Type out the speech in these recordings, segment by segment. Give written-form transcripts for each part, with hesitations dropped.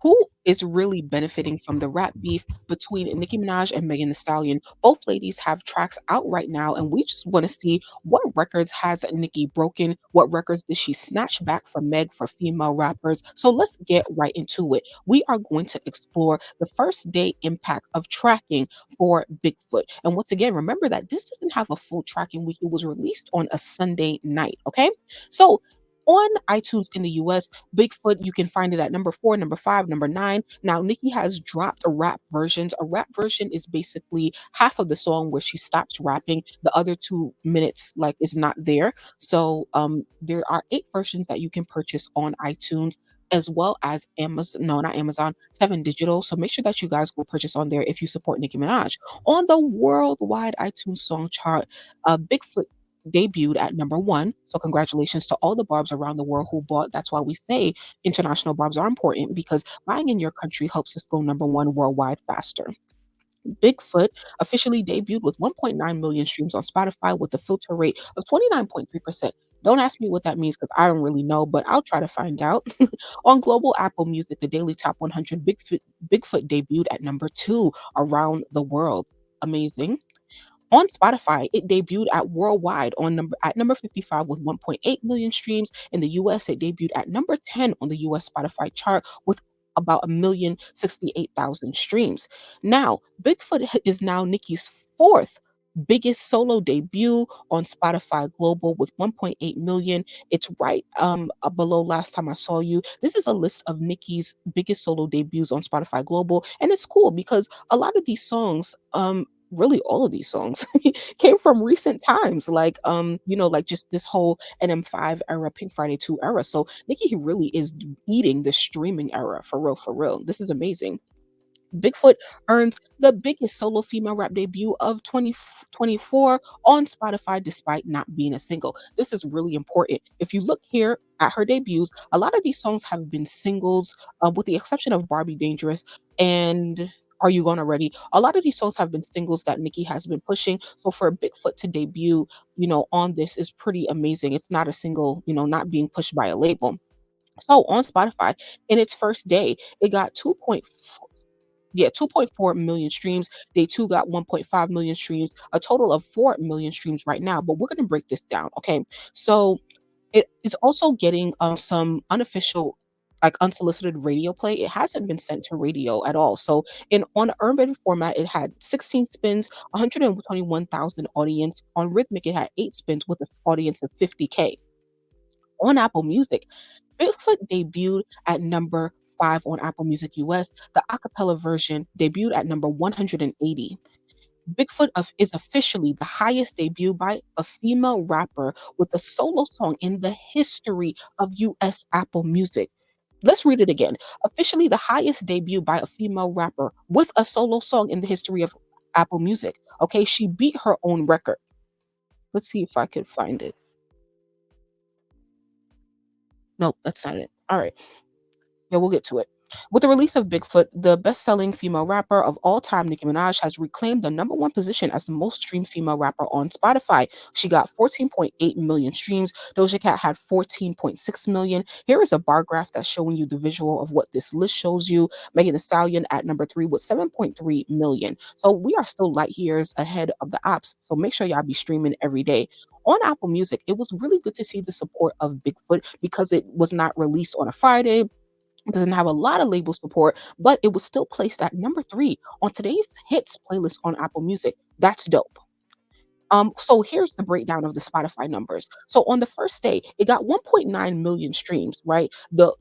Who is really benefiting from the rap beef between Nicki Minaj and Megan Thee Stallion? Both ladies have tracks out right now, and we just want to see what records has Nicki broken, what records did she snatch back from Meg for female rappers. So let's get right into it. We are going to explore the first day impact of tracking for Bigfoot. And once again, remember that this doesn't have a full tracking week. It was released on a Sunday night. Okay. So on iTunes in the US, Bigfoot, you can find it at number 4, number 5, number 9. Now, Nicki has dropped a rap versions. A rap version is basically half of the song where she stops rapping. The other 2 minutes, like, is not there. So, there are 8 versions that you can purchase on iTunes as well as Amazon. No, not Amazon, 7 Digital. So make sure that you guys go purchase on there if you support Nicki Minaj. On the worldwide iTunes song chart, Bigfoot debuted at number 1. So congratulations to all the Barbs around the world who bought. That's why we say international Barbs are important because buying in your country helps us go number 1 worldwide faster. Bigfoot officially debuted with 1.9 million streams on Spotify with a filter rate of 29.3%. Don't ask me what that means because I don't really know, but I'll try to find out. On global Apple Music, the daily top 100, Bigfoot debuted at number 2 around the world. Amazing. On Spotify, it debuted at number 55 with 1.8 million streams. In the US, it debuted at number 10 on the US Spotify chart with about 1,068,000 streams. Now, is now Nicki's fourth biggest solo debut on Spotify Global with 1.8 million. It's right below Last Time I Saw You. This is a list of Nicki's biggest solo debuts on Spotify Global, and it's cool because a lot of these songs really all of these songs came from recent times, like like just this whole NM5 era, Pink Friday 2 era. So Nicki really is eating the streaming era for real, for real. This is amazing. Bigfoot earned the biggest solo female rap debut of 2024 on Spotify despite not being a single. This is really important. If you look here at her debuts, a lot of these songs have been singles, with the exception of Barbie Dangerous and Are You Gonna Ready? A lot of these songs have been singles that Nicki has been pushing. So for Bigfoot to debut, on this is pretty amazing. It's not a single, not being pushed by a label. So on Spotify, in its first day, it got 2.4 million streams. Day 2 got 1.5 million streams, a total of 4 million streams right now. But we're going to break this down, okay? So it is also getting some unofficial, like unsolicited radio play. It hasn't been sent to radio at all. So in on urban format, it had 16 spins, 121,000 audience. On rhythmic, it had 8 spins with an audience of 50K. On Apple Music, Bigfoot debuted at number 5 on Apple Music US. The acapella version debuted at number 180. Is officially the highest debut by a female rapper with a solo song in the history of US Apple Music. Let's read it again. Officially the highest debut by a female rapper with a solo song in the history of Apple Music. Okay, she beat her own record. Let's see if I could find it. Nope, that's not it. All right. Yeah, we'll get to it. With the release of Bigfoot, the best-selling female rapper of all time, Nicki Minaj, has reclaimed the number 1 position as the most streamed female rapper on Spotify. She got 14.8 million streams. Doja Cat had 14.6 million. Here is a bar graph that's showing you the visual of what this list shows you. Megan Thee Stallion at number 3 with 7.3 million. So we are still light years ahead of the apps. So make sure y'all be streaming every day. On Apple Music, it was really good to see the support of Bigfoot because it was not released on a Friday. It doesn't have a lot of label support, but it was still placed at number 3 on today's hits playlist on Apple Music. That's dope. So here's the breakdown of the Spotify numbers. So on the first day, it got 1.9 million streams, right? The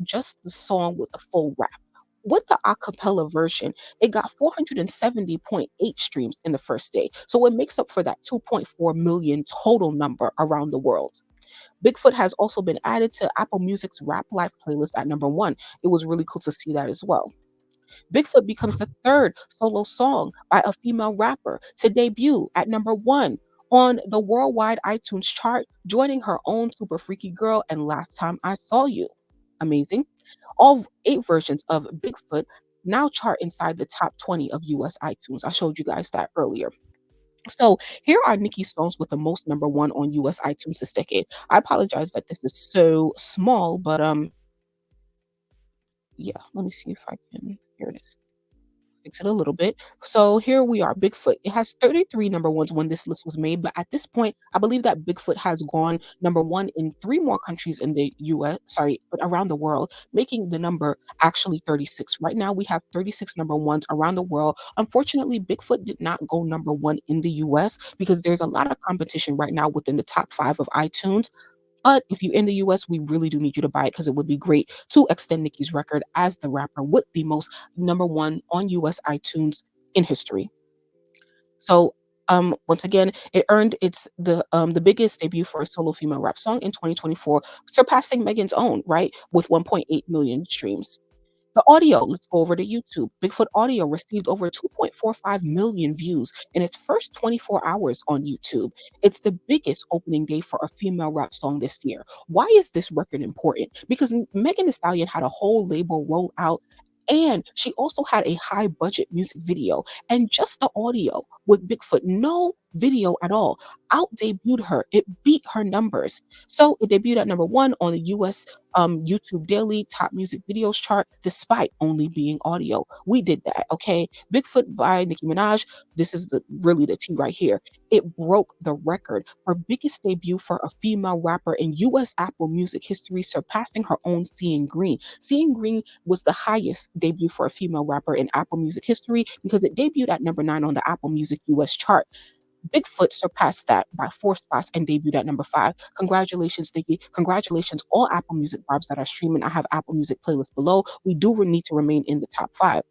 song with the full rap. With the acapella version, it got 470.8 streams in the first day. So it makes up for that 2.4 million total number around the world. Bigfoot has also been added to Apple Music's Rap Life playlist at number 1. It was really cool to see that as well. Bigfoot becomes the third solo song by a female rapper to debut at number 1 on the worldwide iTunes chart, joining her own Super Freaky Girl and Last Time I Saw You. Amazing. All 8 versions of Bigfoot now chart inside the top 20 of US iTunes. I showed you guys that earlier. So here are Nicki's songs with the most number 1 on US iTunes this decade. I apologize that this is so small, but Yeah, let me see if I can here it is. Fix it a little bit. So here we are, Bigfoot. It has 33 number ones when this list was made, but at this point, I believe that Bigfoot has gone number one in 3 more countries in the US, sorry, but around the world, making the number actually 36. Right now, we have 36 number ones around the world. Unfortunately, Bigfoot did not go number one in the US because there's a lot of competition right now within the top 5 of iTunes. But if you're in the US, we really do need you to buy it because it would be great to extend Nicki's record as the rapper with the most number 1 on US iTunes in history. So, once again, it earned the biggest debut for a solo female rap song in 2024, surpassing Megan's own, right, with 1.8 million streams. The audio, let's go over to YouTube. Bigfoot audio received over 2.45 million views in its first 24 hours on YouTube. It's the biggest opening day for a female rap song this year. Why is this record important? Because Megan Thee Stallion had a whole label roll out, and she also had a high budget music video, and just the audio with Bigfoot, no video at all, out debuted her. It beat her numbers. So it debuted at number one on the US YouTube Daily Top Music Videos chart, despite only being audio. We did that, okay? Bigfoot by Nicki Minaj. This is really the T right here. It broke the record for biggest debut for a female rapper in US Apple Music history, surpassing her own Seeing Green. Seeing Green was the highest debut for a female rapper in Apple Music history because it debuted at number 9 on the Apple Music US chart. Bigfoot surpassed that by 4 spots and debuted at number 5. Congratulations, Nicki. Congratulations, all Apple Music barbs that are streaming. I have Apple Music playlists below. We do need to remain in the top 5.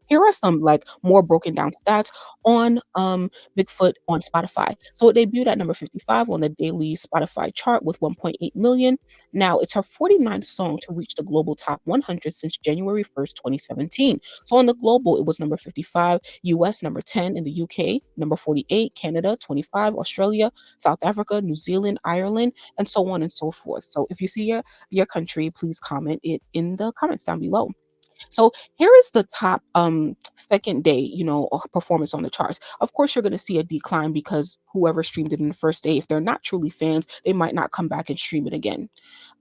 Here are some like more broken down stats on Bigfoot on Spotify. So it debuted at number 55 on the daily Spotify chart with 1.8 million. Now it's her 49th song to reach the global top 100 since January 1st, 2017. So on the global, it was number 55, US number 10 in the UK, number 48, Canada 25, Australia, South Africa, New Zealand, Ireland, and so on and so forth. So if you see your country, please comment it in the comments down below. So here is the top second day, performance on the charts. Of course, you're going to see a decline because whoever streamed it in the first day, if they're not truly fans, they might not come back and stream it again.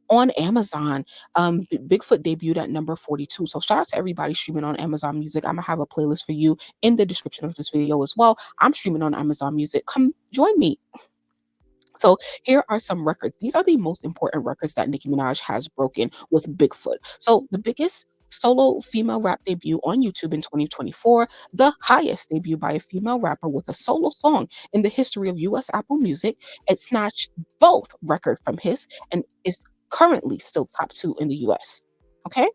On Amazon, Bigfoot debuted at number 42. So shout out to everybody streaming on Amazon Music. I'm gonna have a playlist for you in the description of this video as well. I'm streaming on Amazon Music. Come join me. So here are some records. These are the most important records that Nicki Minaj has broken with Bigfoot. So the biggest solo female rap debut on YouTube in 2024, the highest debut by a female rapper with a solo song in the history of US Apple Music. It snatched both record from his and is currently still top 2 in the US. Okay?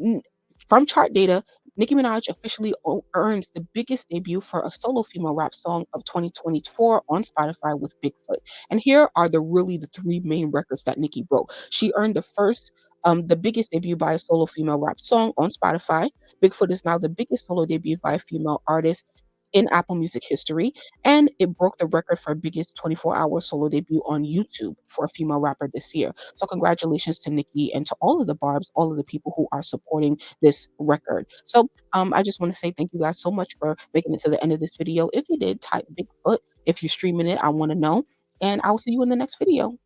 N From chart data, Nicki Minaj officially earns the biggest debut for a solo female rap song of 2024 on Spotify with Bigfoot. And here are the 3 main records that Nicki broke. She earned the biggest debut by a solo female rap song on Spotify. Bigfoot is now the biggest solo debut by a female artist in Apple Music history, and it broke the record for biggest 24-hour solo debut on YouTube for a female rapper this year. So congratulations to Nicki and to all of the Barbs, all of the people who are supporting this record. So I just want to say thank you guys so much for making it to the end of this video. If you did, type Bigfoot. If you're streaming it, I want to know. And I will see you in the next video.